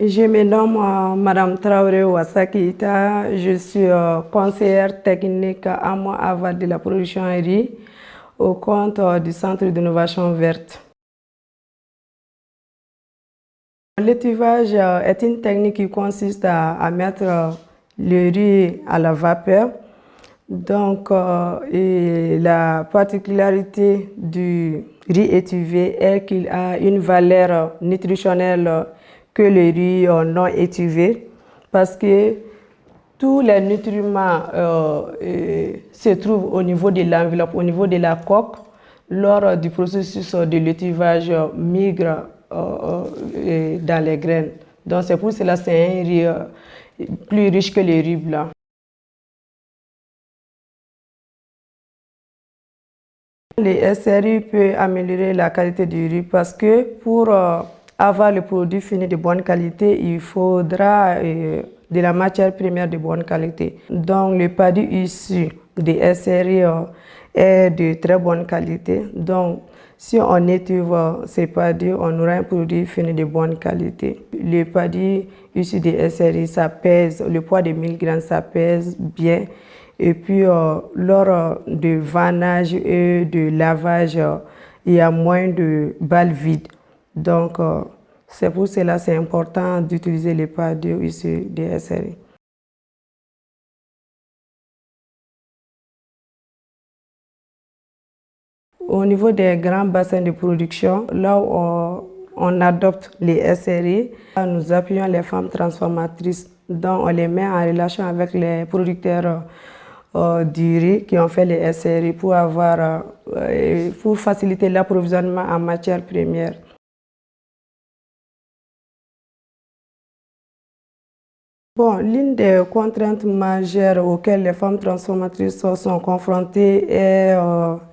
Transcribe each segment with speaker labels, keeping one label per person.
Speaker 1: Je me nomme Madame Traoré Ouassakita. Je suis conseillère technique à moi aval de la production en riz au compte du Centre d'innovation verte. L'étuvage est une technique qui consiste à mettre le riz à la vapeur. Donc, et la particularité du riz étuvé est qu'il a une valeur nutritionnelle que le riz non étuvé, parce que tous les nutriments se trouvent au niveau de l'enveloppe, au niveau de la coque. Lors du processus de l'étuvage, migrent dans les graines. Donc c'est pour cela que c'est un riz plus riche que le riz blanc. Les SRI peuvent améliorer la qualité du riz parce que pour avoir le produit fini de bonne qualité, il faudra de la matière première de bonne qualité. Donc le paddy issu des SRI est de très bonne qualité. Donc si on étuve ces paddy, on aura un produit fini de bonne qualité. Le paddy issu des SRI, ça pèse, le poids de 1000 grammes, ça pèse bien. Et puis, lors de vannage et de lavage, il y a moins de balles vides. Donc, c'est pour cela que c'est important d'utiliser les paddy issus des SRI. Au niveau des grands bassins de production, là où on adopte les SRI, nous appuyons les femmes transformatrices, donc on les met en relation avec les producteurs du riz qui ont fait les SRI pour faciliter l'approvisionnement en matières premières. Bon, l'une des contraintes majeures auxquelles les femmes transformatrices sont confrontées est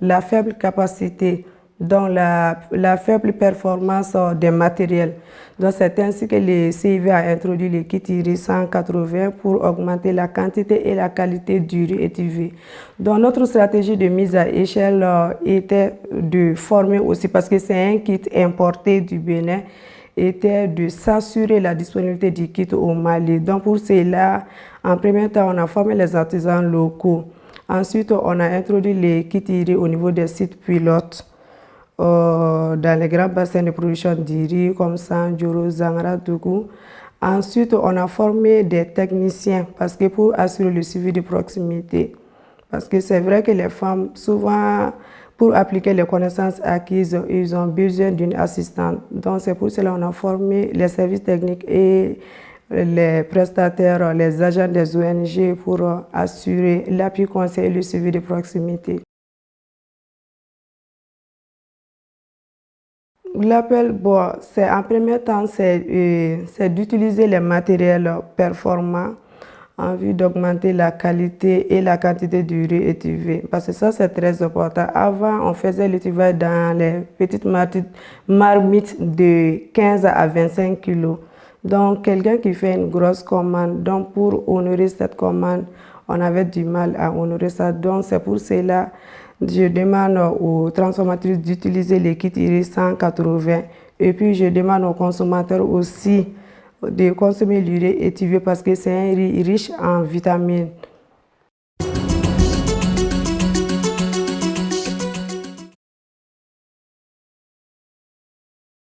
Speaker 1: la faible capacité, donc la faible performance des matériels. Donc c'est ainsi que le CIV a introduit le kit riz 180 pour augmenter la quantité et la qualité du riz étuvé. Donc notre stratégie de mise à échelle était de former aussi, parce que c'est un kit importé du Bénin, était de s'assurer la disponibilité du kit au Mali. Donc pour cela, en premier temps, on a formé les artisans locaux. Ensuite, on a introduit les kits riz au niveau des sites pilotes dans les grands bassins de production du riz comme Sanjuro, Zangara, Dougou. Ensuite, on a formé des techniciens parce que pour assurer le suivi de proximité. Parce que c'est vrai que les femmes, souvent, pour appliquer les connaissances acquises, ils ont besoin d'une assistante. Donc c'est pour cela qu'on a formé les services techniques et les prestataires, les agents des ONG pour assurer l'appui conseil et le suivi de proximité. L'appel, bon, c'est en premier temps, c'est d'utiliser les matériels performants en vue d'augmenter la qualité et la quantité du riz étuvé. Parce que ça, c'est très important. Avant, on faisait l'étuvage dans les petites marmites de 15 à 25 kilos. Donc, quelqu'un qui fait une grosse commande, donc pour honorer cette commande, on avait du mal à honorer ça. Donc, c'est pour cela que je demande aux transformatrices d'utiliser les kits riz 180. Et puis, je demande aux consommateurs aussi de consommer le riz étuvé parce que c'est un riz riche en vitamines.